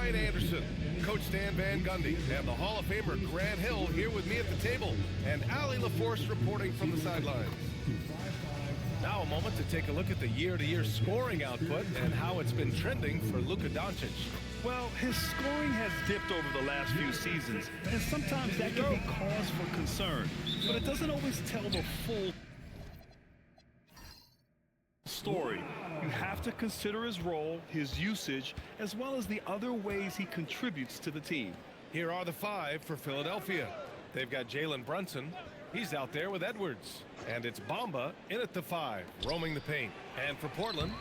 Brian Anderson, Coach Stan Van Gundy, and the Hall of Famer Grant Hill here with me at the table, and Allie LaForce reporting from the sidelines. Now a moment to take a look at the year-to-year scoring output and how it's been trending for Luka Doncic. Well, his scoring has dipped over the last few seasons, and sometimes that can be cause for concern. But it doesn't always tell the full story. You have to consider his role, his usage, as well as the other ways he contributes to the team. Here are the five for Philadelphia. They've got Jalen Brunson. He's out there with Edwards. And it's Bamba in at the 5, roaming the paint. And for Portland,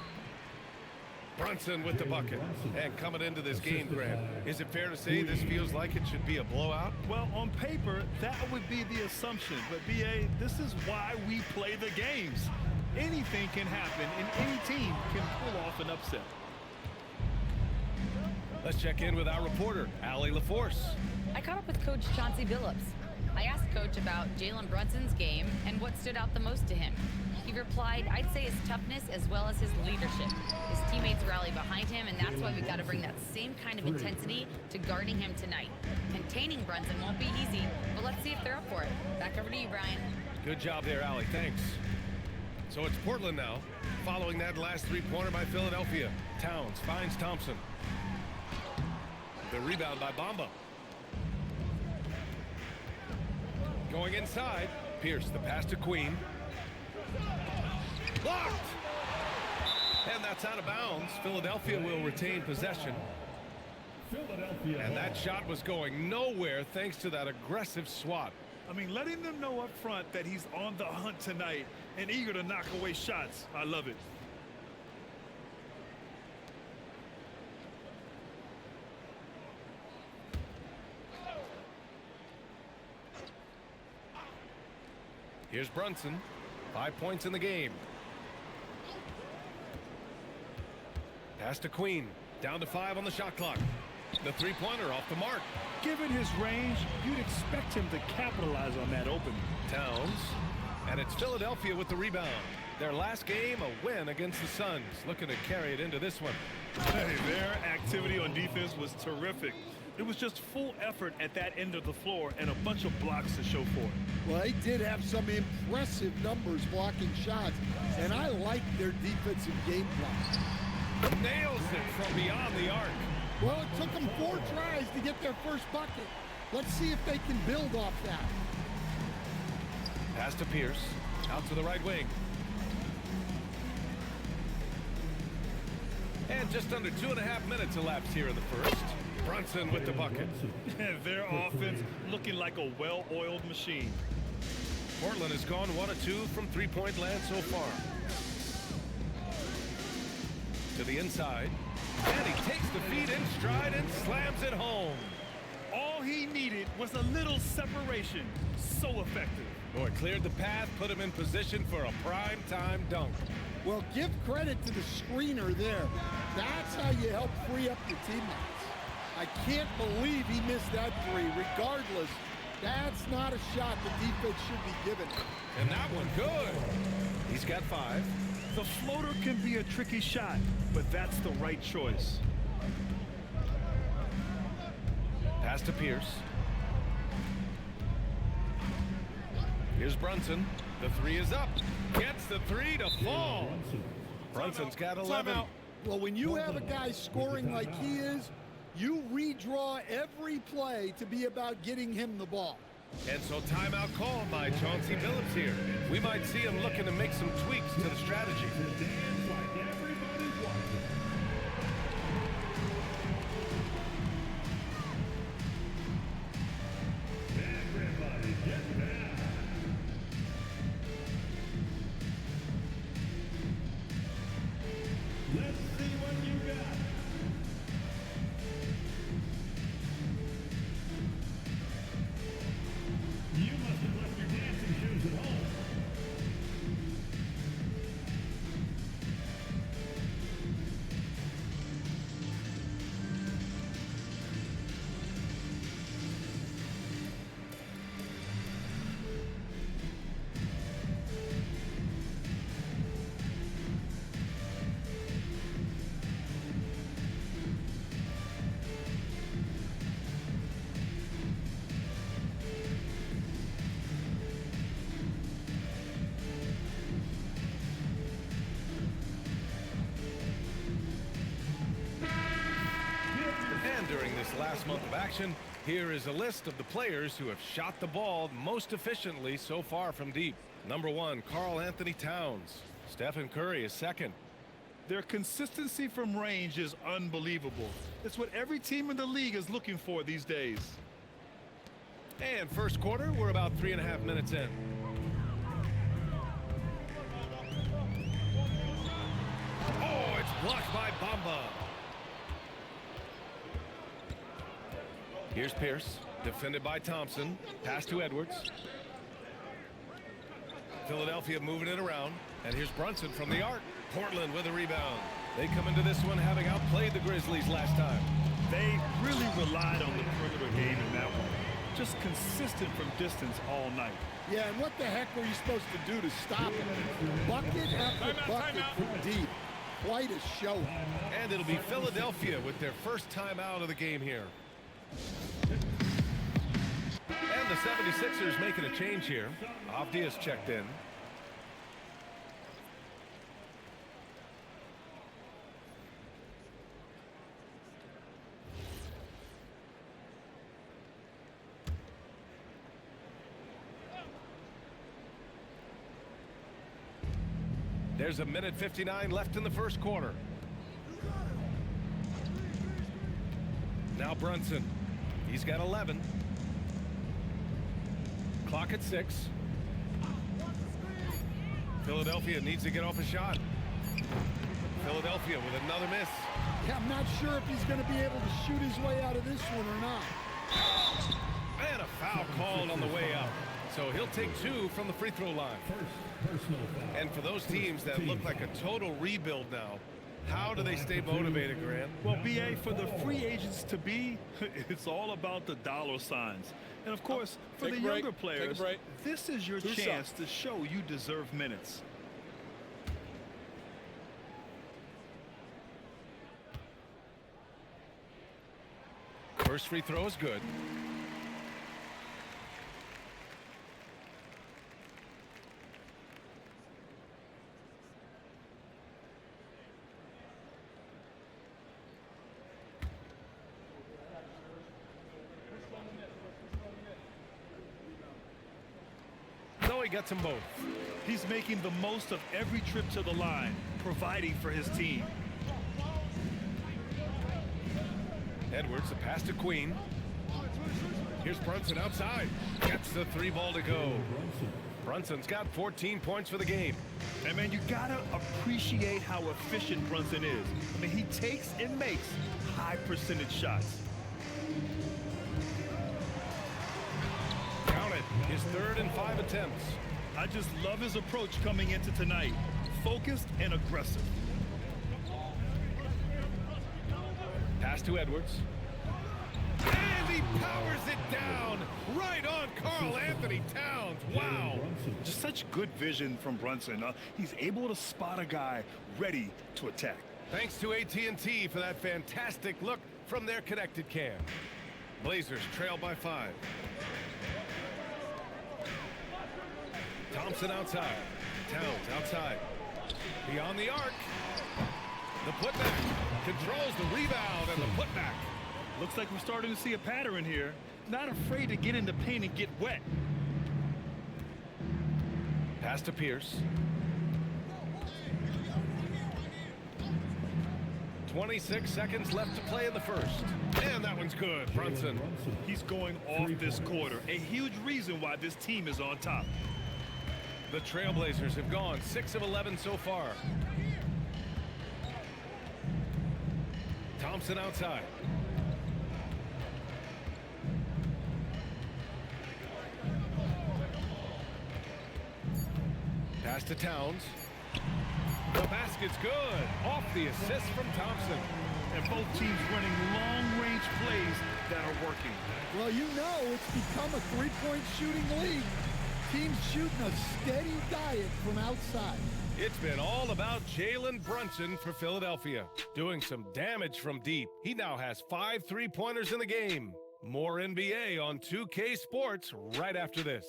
Brunson with the bucket. And coming into this game, Grant, is it fair to say this feels like it should be a blowout? Well, on paper, that would be the assumption. But, B.A., this is why we play the games. Anything can happen, and any team can pull off an upset. Let's check in with our reporter, Allie LaForce. I caught up with Coach Chauncey Billups. I asked Coach about Jalen Brunson's game and what stood out the most to him. He replied, I'd say his toughness as well as his leadership. His teammates rally behind him, and that's why we've got to bring that same kind of intensity to guarding him tonight. Containing Brunson won't be easy, but let's see if they're up for it. Back over to you, Brian. Good job there, Allie. Thanks. So it's Portland now, following that last three-pointer by Philadelphia. Towns finds Thompson. The rebound by Bamba. Going inside, Pierce, the pass to Queen. Blocked! And that's out of bounds. Philadelphia will retain possession. And that shot was going nowhere thanks to that aggressive swat. I mean, letting them know up front that he's on the hunt tonight and eager to knock away shots. I love it. Here's Brunson. 5 points in the game. Pass to Queen. Down to 5 on the shot clock. The three-pointer off the mark. Given his range, you'd expect him to capitalize on that opening. Towns. And it's Philadelphia with the rebound. Their last game, a win against the Suns. Looking to carry it into this one. Hey, their activity on defense was terrific. It was just full effort at that end of the floor and a bunch of blocks to show for it. Well, they did have some impressive numbers blocking shots, and I like their defensive game plan. Nails it from beyond the arc. Well, it took them 4 tries to get their first bucket. Let's see if they can build off that. Pass to Pierce. Out to the right wing. And just under 2.5 minutes elapsed here in the first. Brunson with the bucket. Their offense looking like a well-oiled machine. Portland has gone 1 of 2 from three-point land so far. To the inside. And he takes the feet in stride and slams it home. All he needed was a little separation. So effective. Boy, cleared the path, put him in position for a prime-time dunk. Well, give credit to the screener there. That's how you help free up your teammates. I can't believe he missed that 3. Regardless, that's not a shot the defense should be given. And that one good. He's got 5. The floater can be a tricky shot, but that's the right choice. Pass to Pierce. Here's Brunson. The 3 is up. Gets the 3 to fall. Brunson's got 11. Well, when you have a guy scoring like he is, you redraw every play to be about getting him the ball. And so timeout called by Chauncey Billups here. We might see him looking to make some tweaks to the strategy. Everybody get down. Let's see what you got. You must have left your dancing shoes at home. during this last month of action. Here is a list of the players who have shot the ball most efficiently so far from deep. Number 1, Karl Anthony Towns. Stephen Curry is second. Their consistency from range is unbelievable. It's what every team in the league is looking for these days. And first quarter, we're about 3.5 minutes in. Oh, it's blocked by Bamba. Here's Pierce, defended by Thompson. Pass to Edwards. Philadelphia moving it around. And here's Brunson from the arc. Portland with a rebound. They come into this one having outplayed the Grizzlies last time. They really relied on the perimeter game in that one. Just consistent from distance all night. Yeah, and what the heck were you supposed to do to stop him? Bucket after bucket from deep. Quite a show. And it'll be Philadelphia with their first time out of the game here. And the 76ers making a change here. Avdia's checked in. There's a minute 59 left in the first quarter. Now Brunson. He's got 11. Clock at 6. Philadelphia needs to get off a shot. Philadelphia with another miss. Yeah, I'm not sure if he's going to be able to shoot his way out of this one or not. And a foul called on the way out. So he'll take 2 from the free throw line. Personal foul. And for those teams that look like a total rebuild now, how do they stay motivated, Grant? Well, BA, for the free agents to be, it's all about the dollar signs. And of course, for Take the a break. younger Take a players, break. this is your Who's chance up? to show you deserve minutes. First free throw is good. No, he gets them both. He's making the most of every trip to the line, providing for his team. Edwards, the pass to Queen. Here's Brunson outside. Gets the 3 ball to go. Brunson's got 14 points for the game. And man, you gotta appreciate how efficient Brunson is. I mean, he takes and makes high percentage shots. Count it. His 3rd and 5 attempts. I just love his approach coming into tonight. Focused and aggressive. Pass to Edwards. And he powers it down right on Karl Anthony Towns. Wow. Just such good vision from Brunson. He's able to spot a guy ready to attack. Thanks to AT&T for that fantastic look from their connected cam. Blazers trail by 5. Thompson outside. Towns outside. Beyond the arc. The putback. Controls the rebound and the putback. Looks like we're starting to see a pattern here. Not afraid to get in the paint and get wet. Pass to Pierce. 26 seconds left to play in the first. And that one's good. Brunson. He's going off this quarter. A huge reason why this team is on top. The Trailblazers have gone 6 of 11 so far. Thompson outside. Pass to Towns. The basket's good. Off the assist from Thompson. And both teams running long-range plays that are working. Well, you know it's become a three-point shooting league. Teams shooting a steady diet from outside. It's been all about Jalen Brunson for Philadelphia, doing some damage from deep. He now has 5 3-pointers in the game. More NBA on 2K Sports right after this.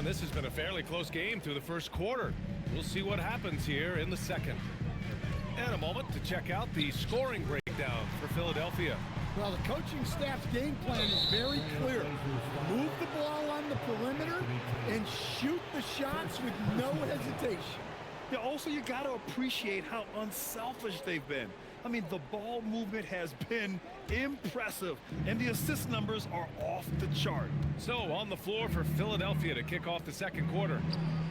And this has been a fairly close game through the first quarter. We'll see what happens here in the second. And a moment to check out the scoring breakdown for Philadelphia. Well, the coaching staff's game plan is very clear. Move the ball on the perimeter and shoot the shots with no hesitation. Yeah, also, you got to appreciate how unselfish they've been. I mean, the ball movement has been impressive, and the assist numbers are off the chart. So on the floor for Philadelphia to kick off the second quarter,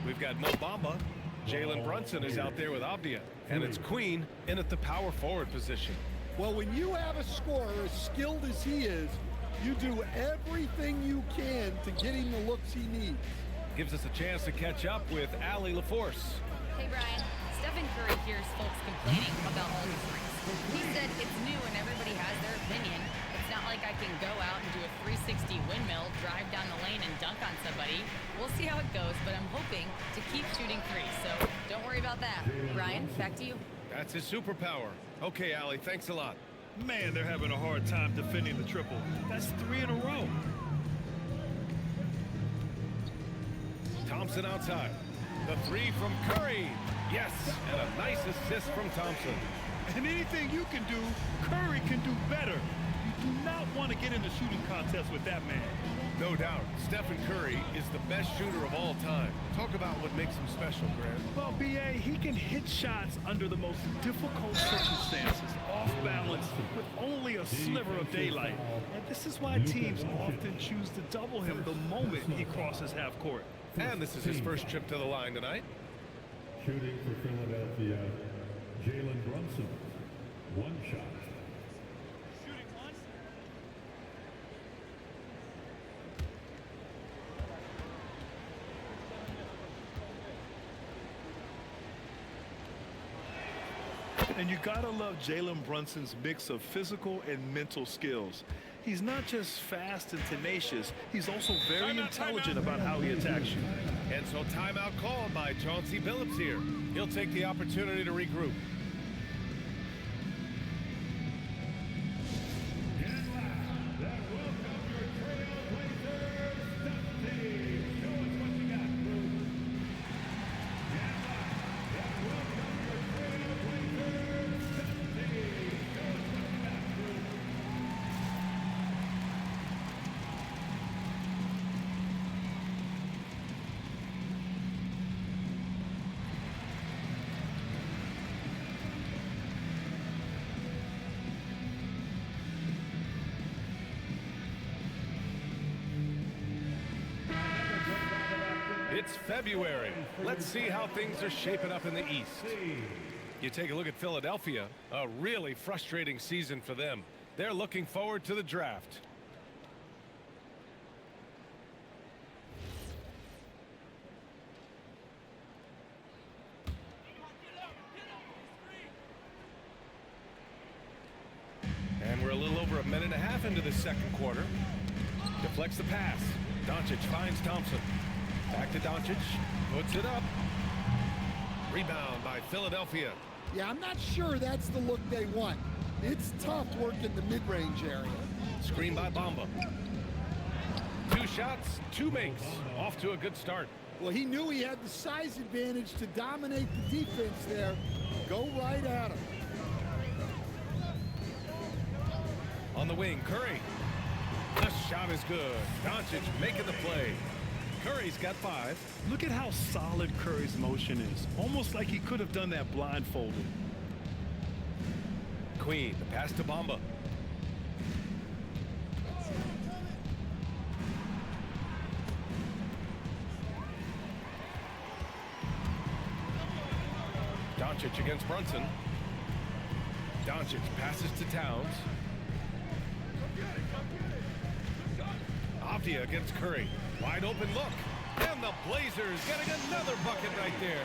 we've got Mo Bamba. Jalen Brunson is out there with Avdia, and it's Queen in at the power forward position. Well, when you have a scorer as skilled as he is, you do everything you can to get him the looks he needs. Gives us a chance to catch up with Allie LaForce. Hey, Brian. Stephen Curry hears folks complaining about all the threes. He said it's new and everybody has their opinion. It's not like I can go out and do a 360 windmill, drive down the lane, and dunk on somebody. We'll see how it goes, but I'm hoping to keep shooting threes, so don't worry about that. Brian, back to you. That's his superpower. Okay, Allie, thanks a lot. Man, they're having a hard time defending the triple. That's 3 in a row. Thompson outside. The three from Curry. Yes, and a nice assist from Thompson. And anything you can do, Curry can do better. You do not want to get in the shooting contest with that man. No doubt, Stephen Curry is the best shooter of all time. Talk about what makes him special, Grant. Well, B.A., he can hit shots under the most difficult circumstances, off balance, with only a sliver of daylight. And this is why teams often choose to double him the moment he crosses half court. And this is his first trip to the line tonight. Shooting for Philadelphia, Jalen Brunson. One shot. And you gotta love Jalen Brunson's mix of physical and mental skills. He's not just fast and tenacious, he's also very intelligent about how he attacks you. And so timeout called by Chauncey Billups here. He'll take the opportunity to regroup. It's February. Let's see how things are shaping up in the East. You take a look at Philadelphia, a really frustrating season for them. They're looking forward to the draft. And we're a little over a minute and a half into the second quarter. Deflects the pass. Doncic finds Thompson. Back to Doncic, puts it up. Rebound by Philadelphia. Yeah, I'm not sure that's the look they want. It's tough working the mid-range area. Screen by Bamba. 2 shots, 2 makes. Off to a good start. Well, he knew he had the size advantage to dominate the defense there. Go right at him. On the wing, Curry. The shot is good. Doncic making the play. Curry's got 5. Look at how solid Curry's motion is. Almost like he could have done that blindfolded. Queen, the pass to Bamba. Doncic against Brunson. Doncic passes to Towns. Avdia against Curry. Wide open look. And the Blazers getting another bucket right there.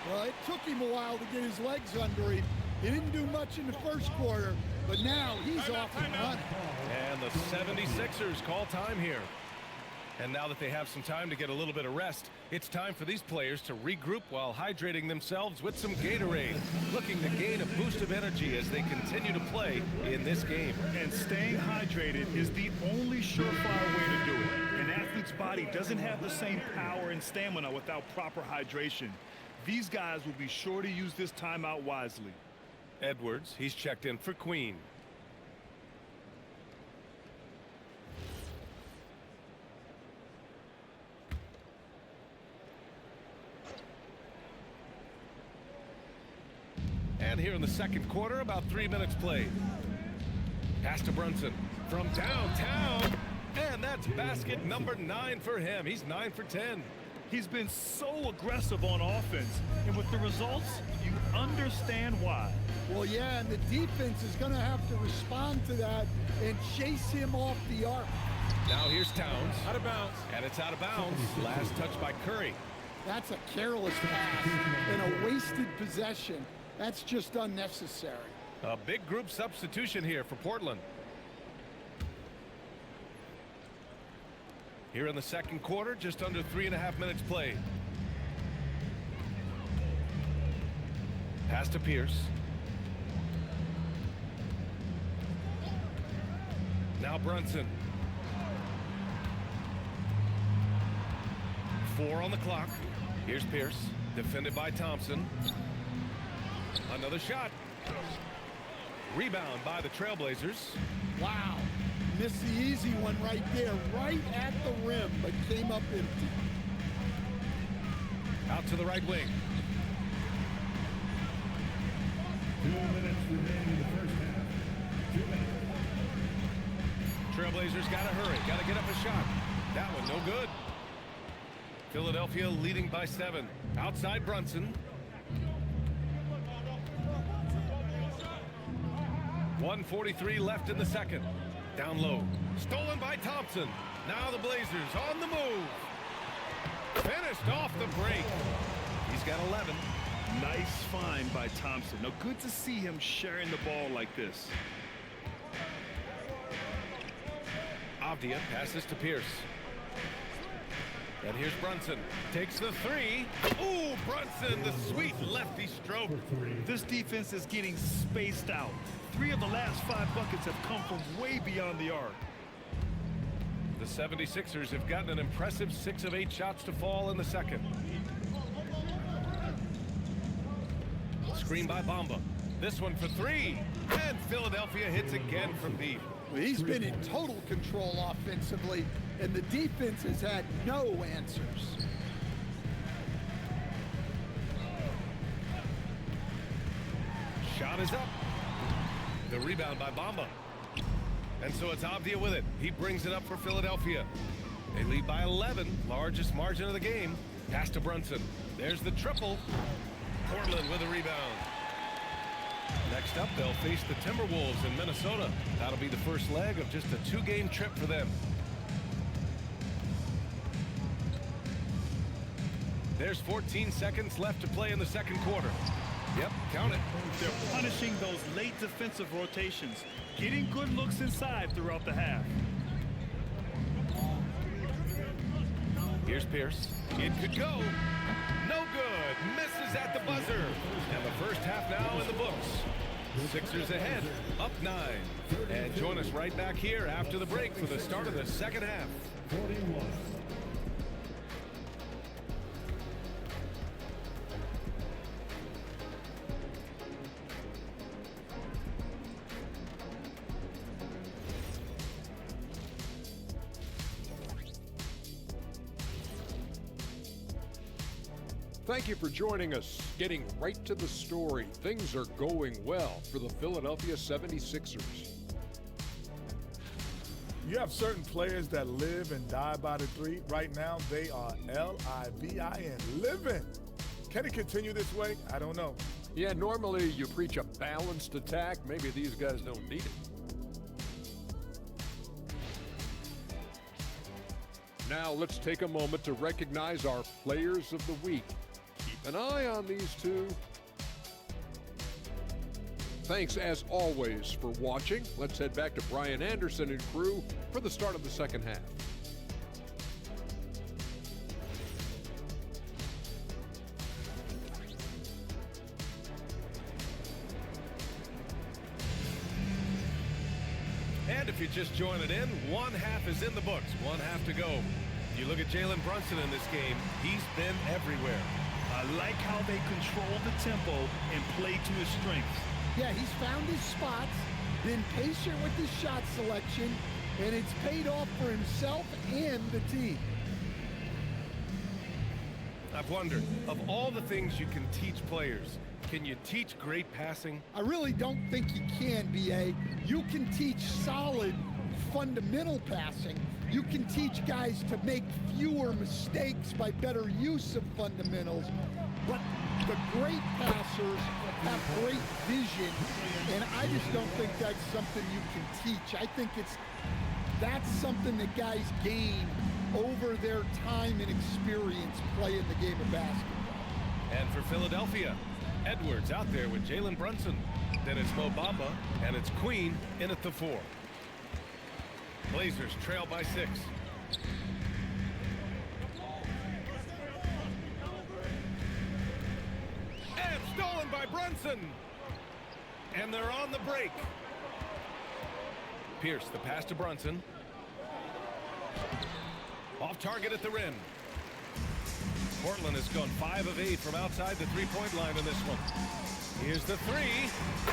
Well, it took him a while to get his legs under him. He didn't do much in the first quarter, but now he's off and running. And the 76ers call time here. And now that they have some time to get a little bit of rest, it's time for these players to regroup while hydrating themselves with some Gatorade, looking to gain a boost of energy as they continue to play in this game. And staying hydrated is the only surefire way to do it. An athlete's body doesn't have the same power and stamina without proper hydration. These guys will be sure to use this timeout wisely. Edwards, he's checked in for Queen. And here in the second quarter, about 3 minutes played. Pass to Brunson from downtown. And that's basket number 9 for him. He's 9 for 10. He's been so aggressive on offense, and with the results, you understand why. Well, yeah, and the defense is going to have to respond to that and chase him off the arc. Now here's Towns. Out of bounds. And it's out of bounds. Last touch by Curry. That's a careless pass and a wasted possession. That's just unnecessary. A big group substitution here for Portland. Here in the second quarter, just under 3.5 minutes played. Pass to Pierce. Now Brunson. 4 on the clock. Here's Pierce, defended by Thompson. Another shot. Rebound by the Trailblazers. Wow. Missed the easy one right there, right at the rim, but came up empty. Out to the right wing. 2 minutes remaining in the first half. 2 minutes. Trailblazers got to hurry. Got to get up a shot. That one no good. Philadelphia leading by 7. Outside Brunson. 1:43 left in the second. Down low. Stolen by Thompson. Now the Blazers on the move. Finished off the break. He's got 11. Nice find by Thompson. Now, good to see him sharing the ball like this. Avdia passes to Pierce. And here's Brunson. Takes the 3. Ooh, Brunson, the sweet lefty stroke. This defense is getting spaced out. 3 of the last 5 buckets have come from way beyond the arc. The 76ers have gotten an impressive 6 of 8 shots to fall in the second. Screen by Bamba. This one for 3. And Philadelphia hits again from deep. Well, he's been in total control offensively, and the defense has had no answers. Shot is up. The rebound by Bamba. And so it's Avdia with it. He brings it up for Philadelphia. They lead by 11, largest margin of the game. Pass to Brunson. There's the triple. Portland with a rebound. Next up, they'll face the Timberwolves in Minnesota. That'll be the first leg of just a 2-game trip for them. There's 14 seconds left to play in the second quarter. Yep, count it. They're punishing those late defensive rotations, getting good looks inside throughout the half. Here's Pierce. It could go. No good. Misses at the buzzer. And the first half now in the books. Sixers ahead, up 9. And join us right back here after the break for the start of the second half. 41. Thank you for joining us. Getting right to the story, things are going well for the Philadelphia 76ers. You have certain players that live and die by the 3. Right now, they are L-I-V-I-N, living. Can it continue this way? I don't know. Yeah, normally you preach a balanced attack. Maybe these guys don't need it. Now let's take a moment to recognize our players of the week. Keep an eye on these two. Thanks as always for watching. Let's head back to Brian Anderson and crew for the start of the second half. And if you're just joining in, one half is in the books. One half to go. You look at Jalen Brunson in this game, he's been everywhere. I like how they control the tempo and play to his strengths. Yeah, he's found his spots, been patient with his shot selection, and it's paid off for himself and the team. I've wondered, of all the things you can teach players, can you teach great passing? I really don't think you can, B.A. You can teach solid, fundamental passing. You can teach guys to make fewer mistakes by better use of fundamentals. But the great passers have great vision, and I just don't think that's something you can teach. I think that's something that guys gain over their time and experience playing the game of basketball. And for Philadelphia, Edwards out there with Jalen Brunson. Then it's Mo Bamba, and it's Queen in at the 4. Blazers trail by 6. And stolen by Brunson. And they're on the break. Pierce, the pass to Brunson. Off target at the rim. Portland has gone 5 of 8 from outside the three-point line in this one. Here's the 3.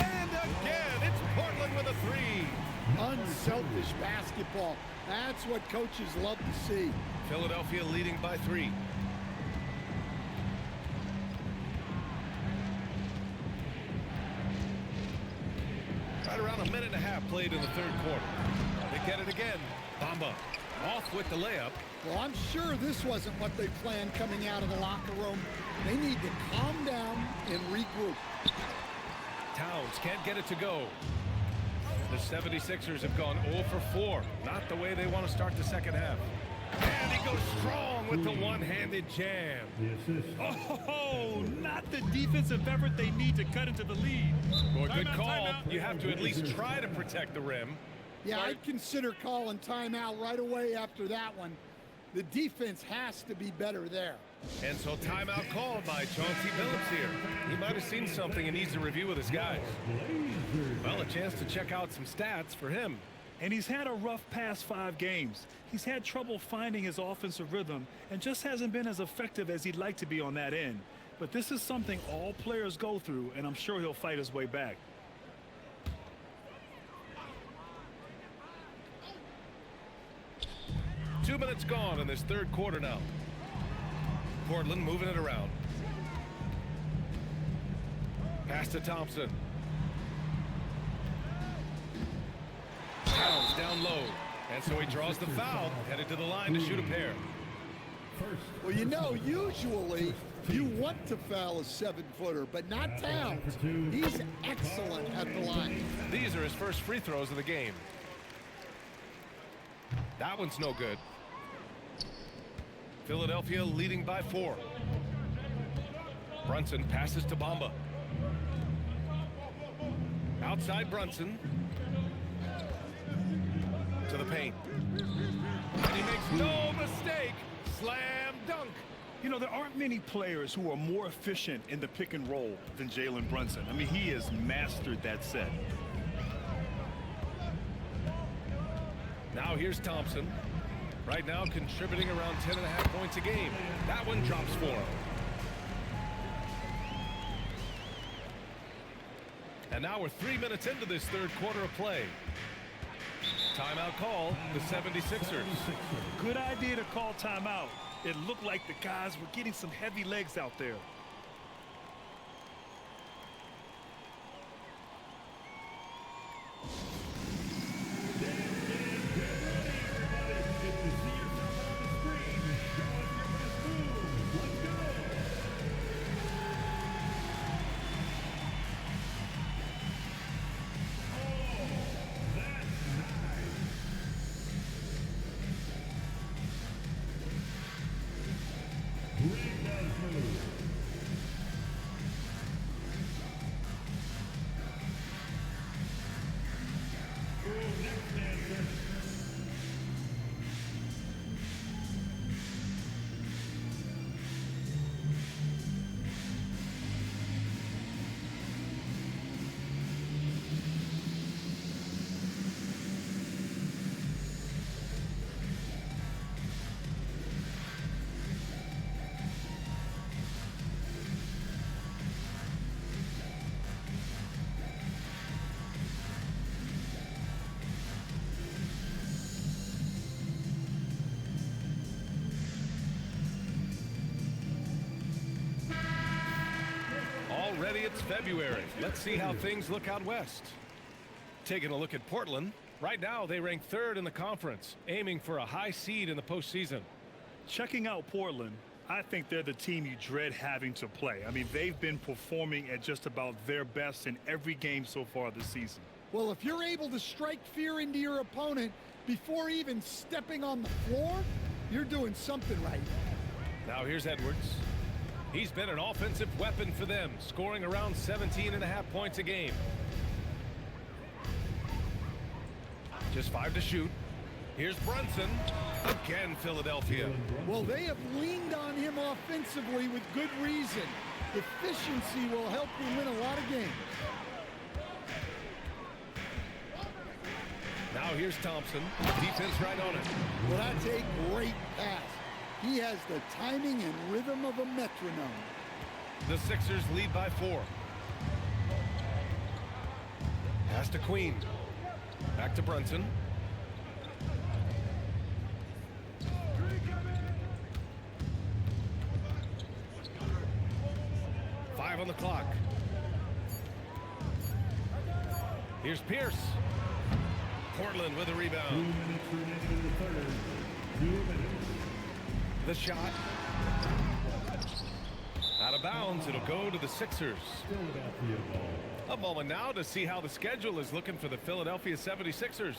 And again, it's Portland with a 3. Unselfish basketball. That's what coaches love to see. Philadelphia leading by 3. Right around a minute and a half played in the third quarter. They get it again. Bamba off with the layup. Well, I'm sure this wasn't what they planned coming out of the locker room. They need to calm down and regroup. Towns can't get it to go. The 76ers have gone 0 for 4. Not the way they want to start the second half. And he goes strong with the one-handed jam. The assist. Oh, not the defensive effort they need to cut into the lead. Boy, good Timeout, call. timeout. You have to at least try to protect the rim. Yeah, I'd consider calling timeout right away after that one. The defense has to be better there. And so timeout called by Chauncey Billups here. He might have seen something and needs to review with his guys. Well, a chance to check out some stats for him. And he's had a rough past 5 games. He's had trouble finding his offensive rhythm and just hasn't been as effective as he'd like to be on that end. But this is something all players go through, and I'm sure he'll fight his way back. Two minutes gone in this third quarter now. Portland moving it around. Pass to Thompson. Towns down low. And so he draws the foul, headed to the line to shoot a pair. Well, you know, usually you want to foul a 7-footer, but not Towns. He's excellent at the line. These are his first free throws of the game. That one's no good. Philadelphia leading by 4. Brunson passes to Bamba. Outside Brunson. To the paint. And he makes no mistake. Slam dunk. You know, there aren't many players who are more efficient in the pick and roll than Jalen Brunson. I mean, he has mastered that set. Now here's Thompson. Right now contributing around 10.5 points a game. That one drops for him. And now we're 3 minutes into this third quarter of play. Timeout call, the 76ers. Good idea to call timeout. It looked like the guys were getting some heavy legs out there. it's February. Let's see how things look out west. Taking a look at Portland. Right now, they rank 3rd in the conference, aiming for a high seed in the postseason. Checking out Portland, I think they're the team you dread having to play. I mean, they've been performing at just about their best in every game so far this season. Well, if you're able to strike fear into your opponent before even stepping on the floor, you're doing something right. Now here's Edwards. He's been an offensive weapon for them, scoring around 17.5 points a game. Just 5 to shoot. Here's Brunson. Again, Philadelphia. Well, they have leaned on him offensively with good reason. Efficiency will help you win a lot of games. Now here's Thompson. Defense right on it. Well, that's a great pass. He has the timing and rhythm of a metronome. The Sixers lead by 4. Pass to Queen. Back to Brunson. Five on the clock. Here's Pierce. Portland with a 2 rebound. minutes remaining in the third. 2 minutes. The shot. Out of bounds. It'll go to the Sixers. Philadelphia ball. A moment now to see how the schedule is looking for the Philadelphia 76ers.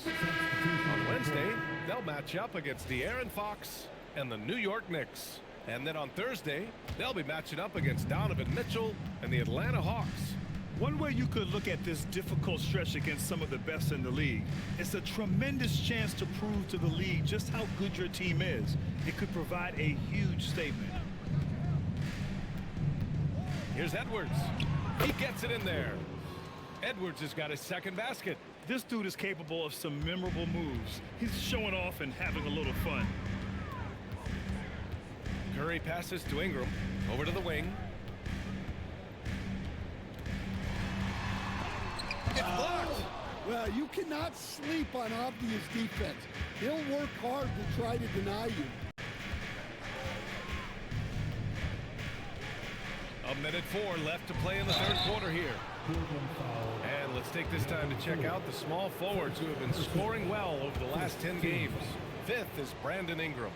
On Wednesday, they'll match up against De'Aaron Fox and the New York Knicks. And then on Thursday, they'll be matching up against Donovan Mitchell and the Atlanta Hawks. One way you could look at this difficult stretch against some of the best in the league, it's a tremendous chance to prove to the league just how good your team is. It could provide a huge statement. Here's Edwards. He gets it in there. Edwards has got his second basket. This dude is capable of some memorable moves. He's showing off and having a little fun. Curry passes to Ingram. Over to the wing. It's blocked. Well, you cannot sleep on obvious defense. He'll work hard to try to deny you. A minute 4 left to play in the third quarter here. And let's take this time to check out the small forwards who have been scoring well over the last 10 games. 5th is Brandon Ingram.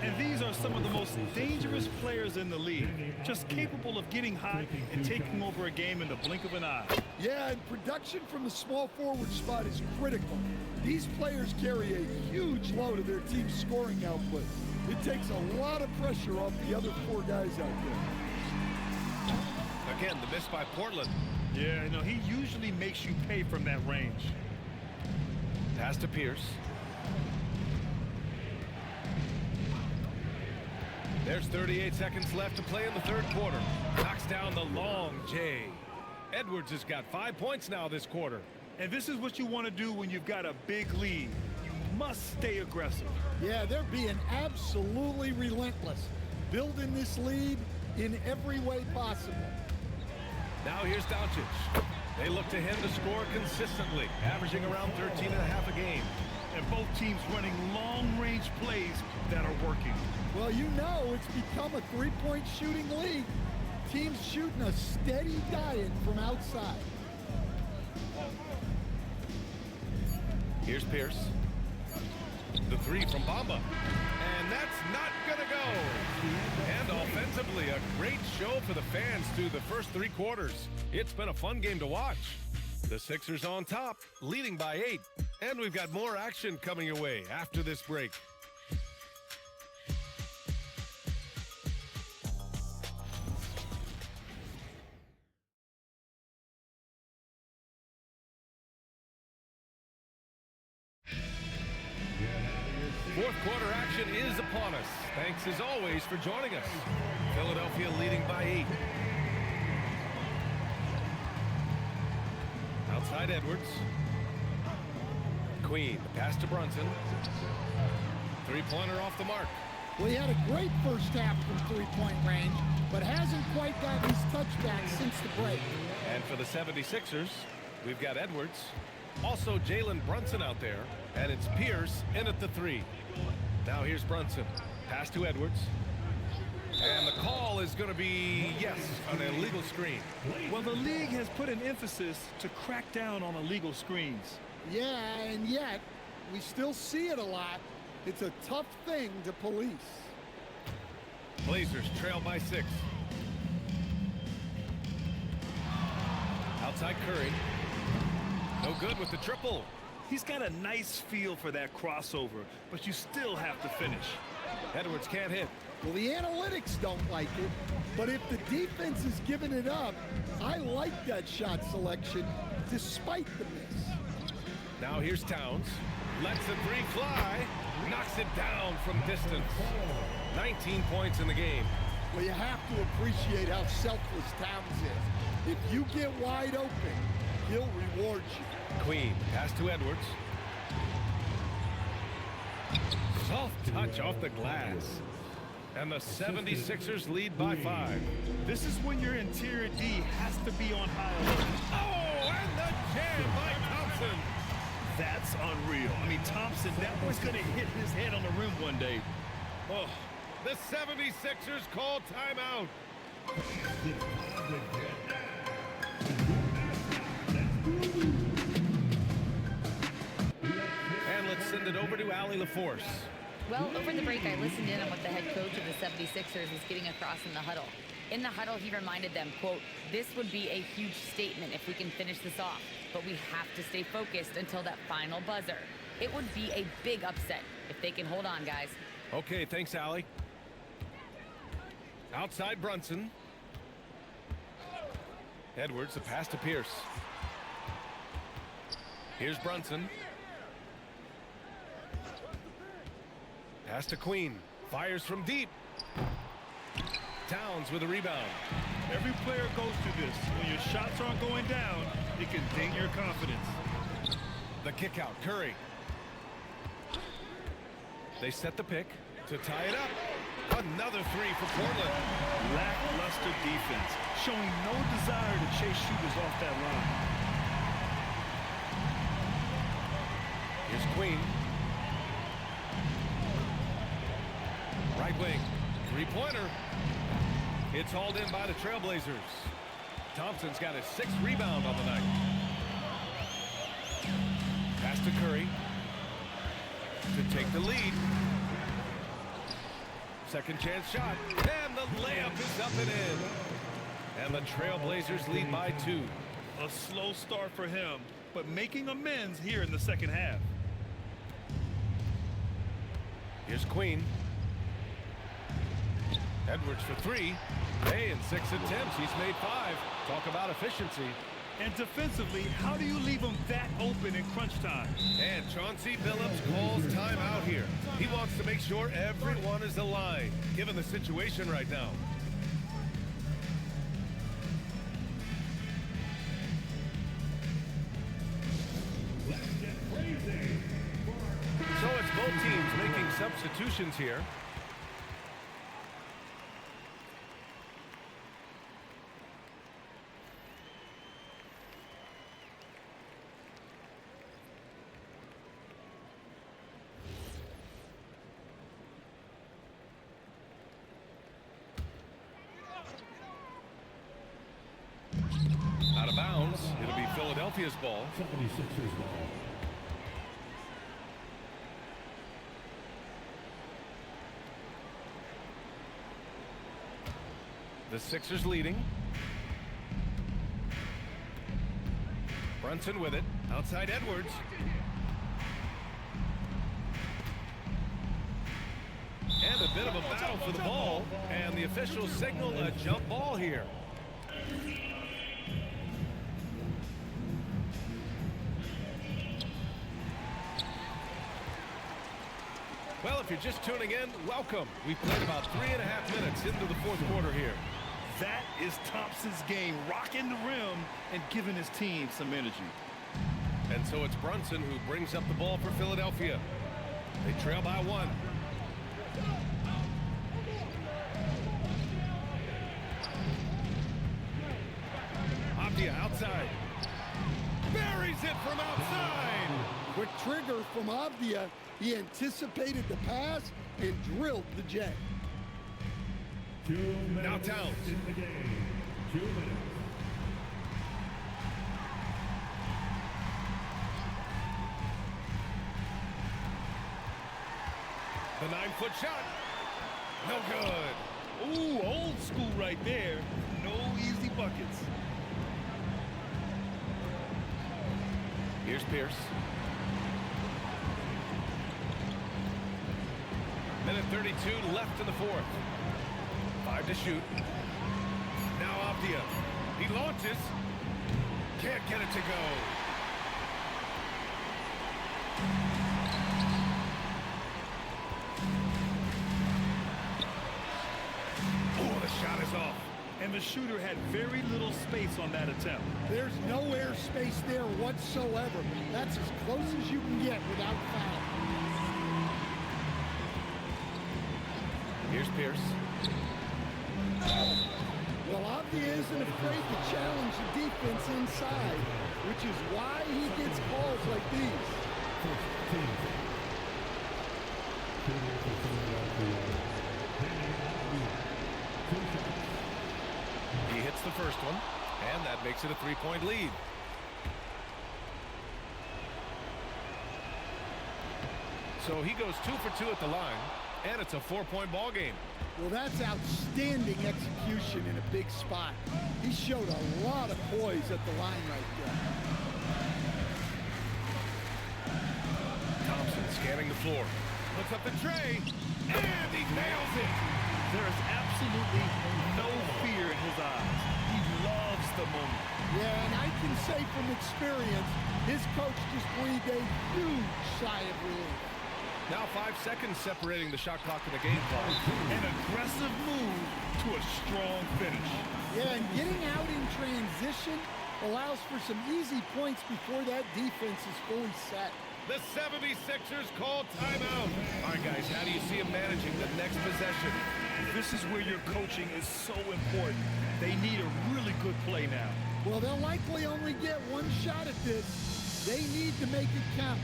And these are some of the most dangerous players in the league, just capable of getting hot and taking over a game in the blink of an eye. Yeah, and production from the small forward spot is critical. These players carry a huge load of their team's scoring output. It takes a lot of pressure off the other 4 guys out there. Again, the miss by Portland. Yeah, no, he usually makes you pay from that range. Pass to Pierce. There's 38 seconds left to play in the third quarter. Knocks down the long J. Edwards has got 5 points now this quarter. And this is what you want to do when you've got a big lead. You must stay aggressive. Yeah, they're being absolutely relentless, building this lead in every way possible. Now here's Doncic. They look to him to score consistently, averaging around 13.5 a game. And both teams running long-range plays that are working. Well, you know it's become a three-point shooting league. Teams shooting a steady diet from outside. Here's Pierce. The 3 from Bamba. And that's not going to go. And offensively, a great show for the fans through the first 3 quarters. It's been a fun game to watch. The Sixers on top, leading by 8. And we've got more action coming your way after this break. Fourth quarter action is upon us. Thanks as always for joining us. Philadelphia leading by 8. Outside Edwards. Queen, pass to Brunson. 3-pointer off the mark. Well, he had a great first half from three-point range, but hasn't quite gotten his touchback since the break. And for the 76ers, we've got Edwards. Also Jalen Brunson out there. And it's Pierce in at the 3. Now here's Brunson. Pass to Edwards. And the call is going to be, yes, an illegal screen. Well, the league has put an emphasis to crack down on illegal screens. Yeah, and yet, we still see it a lot. It's a tough thing to police. Blazers trail by 6. Outside Curry. No good with the triple. He's got a nice feel for that crossover, but you still have to finish. Edwards can't hit. Well, the analytics don't like it, but if the defense is giving it up, I like that shot selection despite the miss. Now here's Towns. Lets the 3 fly. Knocks it down from distance. 19 points in the game. Well, you have to appreciate how selfless Towns is. If you get wide open, he'll reward you. Queen, pass to Edwards. Soft touch off the glass. And the 76ers lead by 5. This is when your interior D has to be on high alert. Oh, and the jam by Thompson. That's unreal. I mean, Thompson, that boy's going to hit his head on the rim one day. Oh, the 76ers call timeout. And let's send it over to Allie LaForce. Well, over the break, I listened in on what the head coach of the 76ers was getting across in the huddle. In the huddle, he reminded them, quote, "This would be a huge statement if we can finish this off, but we have to stay focused until that final buzzer. It would be a big upset if they can hold on, guys." Okay, thanks, Allie. Outside Brunson. Edwards, the pass to Pierce. Here's Brunson. Pass to Queen. Fires from deep. Towns with a rebound. Every player goes through this. When your shots aren't going down, it can ding your confidence. The kick out, Curry. They set the pick to tie it up. Another 3 for Portland. Lackluster defense, showing no desire to chase shooters off that line. Here's Queen. Right wing. 3-pointer. It's hauled in by the Trailblazers. Thompson's got his 6th rebound on the night. Pass to Curry to take the lead. Second chance shot. And the layup is up and in. And the Trailblazers lead by 2. A slow start for him, but making amends here in the second half. Here's Queen. Edwards for 3. Hey, in 6 attempts, he's made 5. Talk about efficiency. And defensively, how do you leave them that open in crunch time? And Chauncey Billups calls timeout here. He wants to make sure everyone is aligned, given the situation right now. So it's both teams making substitutions here. Out of bounds. It'll be Philadelphia's ball. 76ers ball. The Sixers leading. Brunson with it. Outside Edwards. And a bit of a battle for the ball. And the officials signal a jump ball here. Well, if you're just tuning in, welcome. We've played about 3.5 minutes into the 4th quarter here. That is Thompson's game, rocking the rim and giving his team some energy. And so it's Brunson who brings up the ball for Philadelphia. They trail by 1. Avdia outside. Buries it from outside. Quick trigger from Avdia. He anticipated the pass and drilled the J. 2 minutes Now Towns. in the game. 2 minutes. The 9-foot shot. No good. Ooh, old school right there. No easy buckets. Here's Pierce. Minute 32 left in the fourth. 5 to shoot. Now Avdia. He launches. Can't get it to go. Oh, the shot is off. And the shooter had very little space on that attempt. There's no air space there whatsoever. That's as close as you can get without foul. Here's Pierce. Well, Avdia isn't afraid to challenge the defense inside, which is why he gets calls like these. First team. Shooting for Philadelphia. Danny Avdia. 2 shots. He hits the first one, and that makes it a 3-point lead. So he goes 2 for 2 at the line, and it's a 4-point ball game. Well, that's outstanding execution in a big spot. He showed a lot of poise at the line right there. Thompson scanning the floor. Puts up the tray, and he nails it. There is absolutely no fear in his eyes. He loves the moment. Yeah, and I can say from experience, his coach just breathed a huge sigh of relief. Now 5 seconds separating the shot clock and the game clock. An aggressive move to a strong finish. Yeah, and getting out in transition allows for some easy points before that defense is fully set. The 76ers call timeout. All right, guys, how do you see him managing the next possession? This is where your coaching is so important. They need a really good play now. Well, they'll likely only get one shot at this. They need to make it count.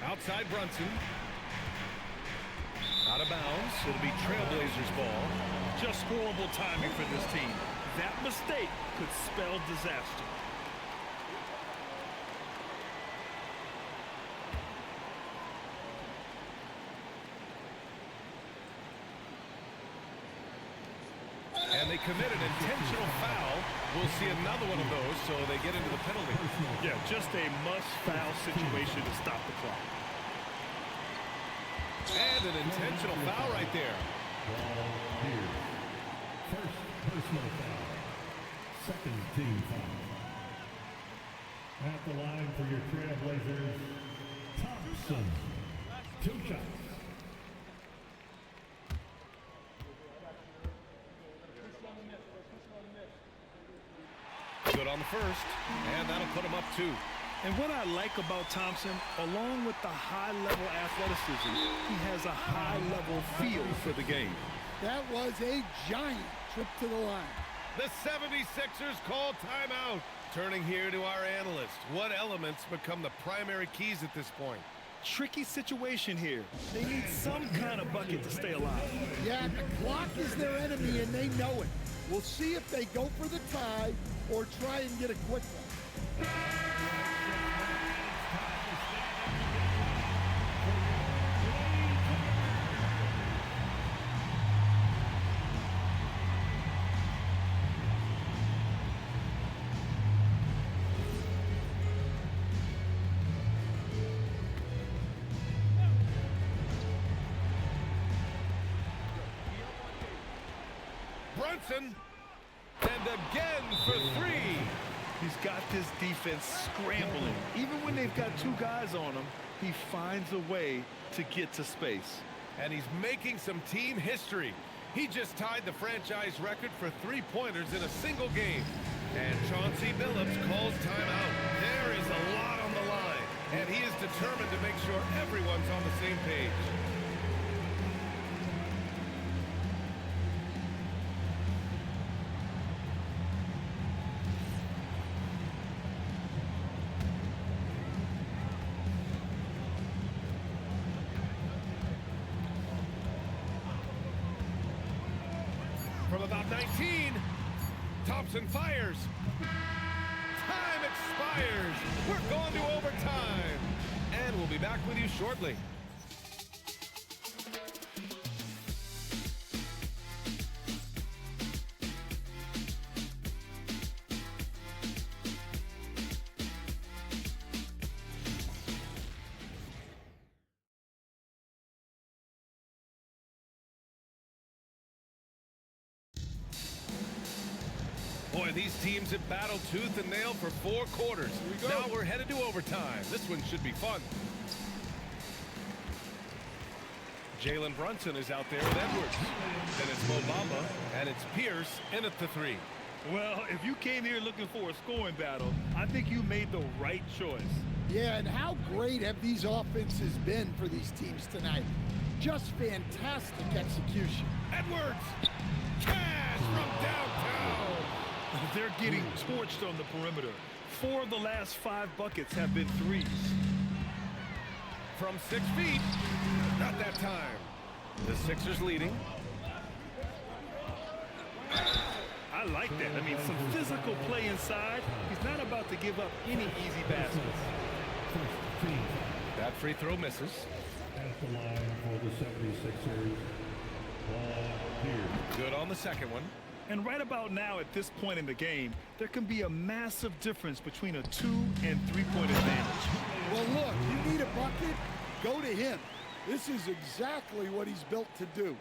Outside Brunson. Out of bounds. It'll be Trailblazers ball. Just horrible timing for this team. That mistake could spell disaster. And they commit an intentional foul. We'll see another one of those, so they get into the penalty. Yeah, just a must-foul situation to stop the clock. And an intentional foul right there. Ball here. First personal foul. Second team foul. At the line for your Trailblazers, Thompson. 2 shots. Good on the first, and that'll put him up 2. And what I like about Thompson, along with the high-level athleticism, he has a high-level feel for the game. That was a giant trip to the line. The 76ers call timeout. Turning here to our analyst. What elements become the primary keys at this point? Tricky situation here. They need some kind of bucket to stay alive. Yeah, the clock is their enemy, and they know it. We'll see if they go for the tie or try and get a quick one. Brunson, and again for 3. He's got this defense scrambling. Even when they've got 2 guys on him, he finds a way to get to space. And he's making some team history. He just tied the franchise record for 3-pointers in a single game. And Chauncey Billups calls timeout. There is a lot on the line, and he is determined to make sure everyone's on the same page. 19. Thompson fires. Time expires. We're going to overtime. And we'll be back with you shortly. Boy, these teams have battled tooth and nail for 4 quarters. Now we're headed to overtime. This one should be fun. Jalen Brunson is out there with Edwards. Then it's Mo Bamba, and it's Pierce in at the 3. Well, if you came here looking for a scoring battle, I think you made the right choice. Yeah, and how great have these offenses been for these teams tonight? Just fantastic execution. Edwards! Cash from downtown! They're getting torched on the perimeter. 4 of the last 5 buckets have been threes. From 6 feet. Not that time. The Sixers leading. I like that. I mean, some physical play inside. He's not about to give up any easy baskets. That free throw misses. At the line for the 76ers, Paul Pierce. Good on the second one. And right about now, at this point in the game, there can be a massive difference between a 2- and 3-point advantage. Well, look, you need a bucket, go to him. This is exactly what he's built to do.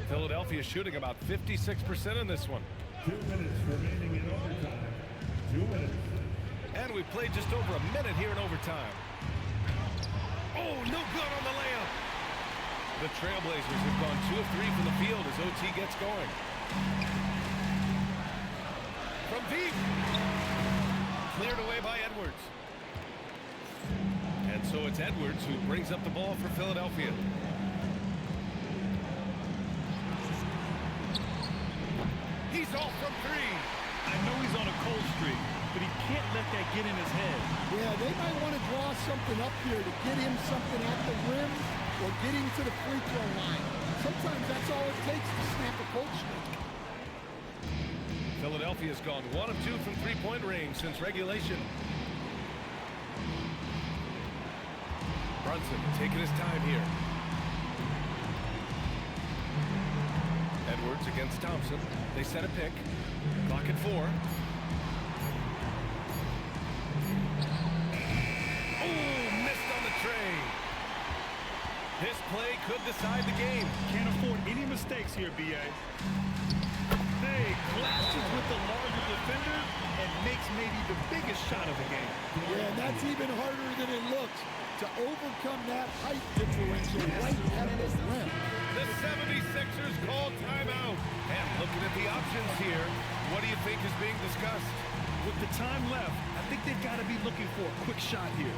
Philadelphia shooting about 56% in this one. 2 minutes remaining in overtime. 2 minutes. And we've played just over a minute here in overtime. Oh, no good on the layup. The Trailblazers have gone 2 of 3 from the field as OT gets going. From deep. Cleared away by Edwards. And so it's Edwards who brings up the ball for Philadelphia. He's off from 3. I know he's on a cold streak, but he can't let that get in his head. Yeah, they might want to draw something up here to get him something at the rim or get him to the free throw line. Sometimes that's all it takes to snap a cold streak. Philadelphia's gone 1 of 2 from 3-point range since regulation. Brunson taking his time here. Edwards against Thompson. They set a pick. Clock at 4. Oh, missed on the tray. This play could decide the game. Can't afford any mistakes here, B.A. Hey, clashes with the larger defender and makes maybe the biggest shot of the game. Yeah, and that's even harder than it looks to overcome that height differential right at the rim. The 76ers call timeout. And looking at the options here, what do you think is being discussed? With the time left, I think they've got to be looking for a quick shot here.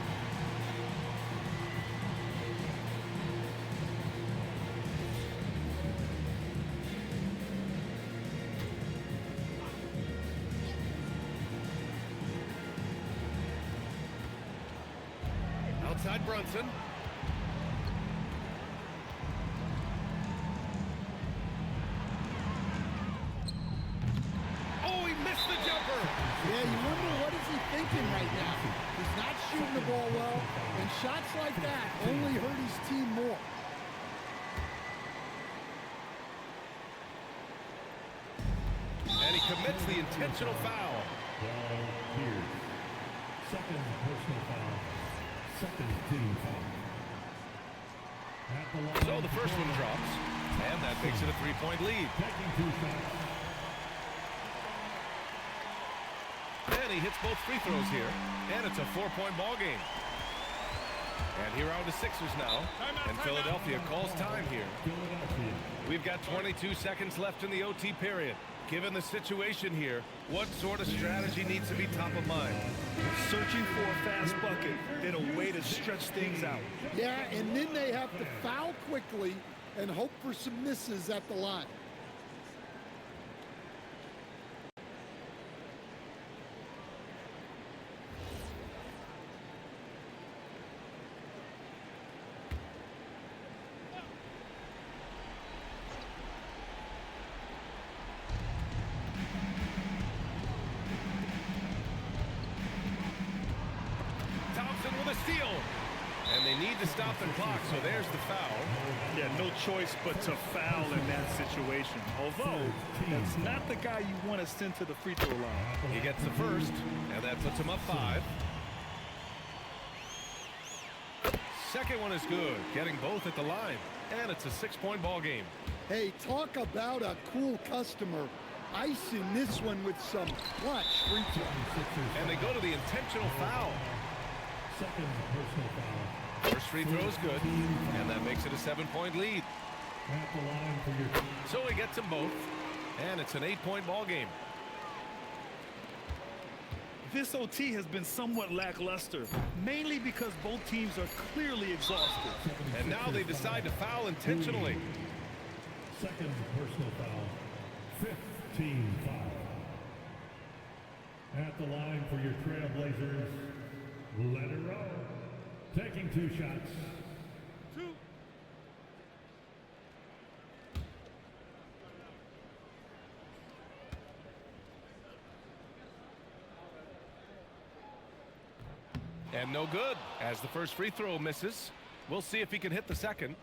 Outside Brunson. Oh, he missed the jumper. Yeah, you wonder what is he thinking right now. He's not shooting the ball well, and shots like that only hurt his team more. And he commits the intentional foul. Paul Pierce. Second personal foul. Second team foul. At the line. So the first one drops, and that makes it a 3-point lead. Taking 2 shots. And he hits both free throws here, and it's a 4-point ball game. And here are the Sixers now, and Philadelphia calls time here. Philadelphia. We've got 22 seconds left in the OT period. Given the situation here, what sort of strategy needs to be top of mind? Searching for a fast bucket, then a way to stretch things out. Yeah, and then they have to foul quickly and hope for some misses at the line. steal. And they need to stop the clock, so there's the foul. Yeah, no choice but to foul in that situation. Although, that's not the guy you want to send to the free throw line. He gets the first, and that puts him up 5. Second one is good, getting both at the line. And it's a 6-point ball game. Hey, talk about a cool customer. Icing this one with some clutch free throws. And they go to the intentional foul. Second personal foul. First free throw is good, and that makes it a 7-point lead. At the line for your team. So he gets them both, and it's an 8-point ball game. This OT has been somewhat lackluster, mainly because both teams are clearly exhausted. And now they decide to foul intentionally. Second personal foul. 15 foul. At the line for your Trailblazers, Leonard Rowe. Taking 2 shots. And no good, as the first free throw misses. We'll see if he can hit the second.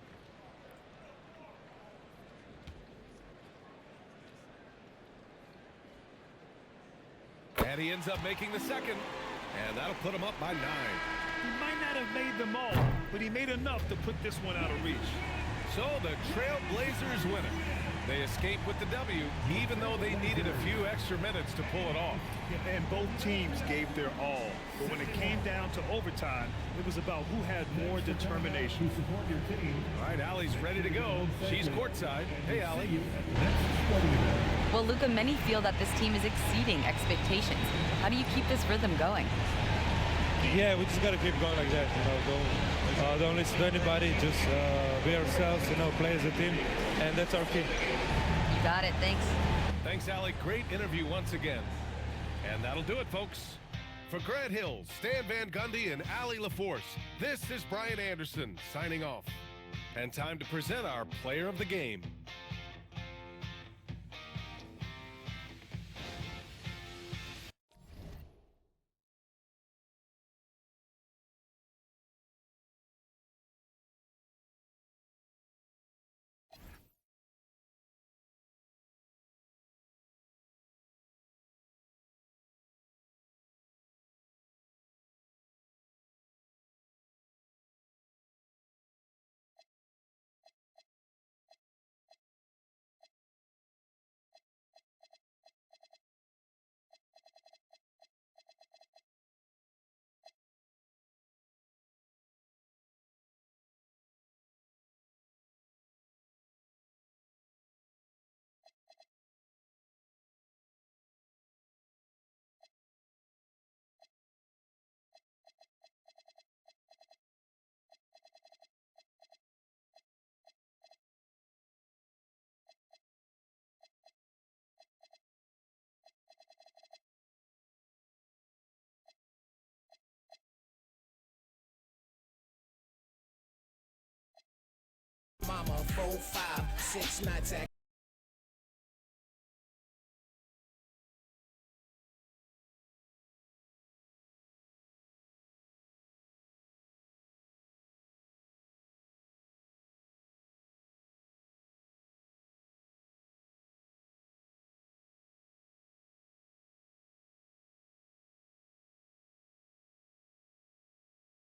And he ends up making the second. And that'll put him up by 9. He might not have made them all, but he made enough to put this one out of reach. So the Trailblazers win it. They escape with the W, even though they needed a few extra minutes to pull it off. And both teams gave their all. But when it came down to overtime, it was about who had more determination. To support your team. All right, Allie's ready to go. She's courtside. Hey, Allie. Well, Luka, many feel that this team is exceeding expectations. How do you keep this rhythm going? Yeah, we just got to keep going like that. Don't listen to anybody. Just be ourselves. Play as a team, and that's our key. You got it. Thanks. Thanks, Allie. Great interview once again. And that'll do it, folks. For Grant Hills, Stan Van Gundy, and Allie LaForce, this is Brian Anderson signing off. And time to present our player of the game. Mama 4, 5, 6 nights at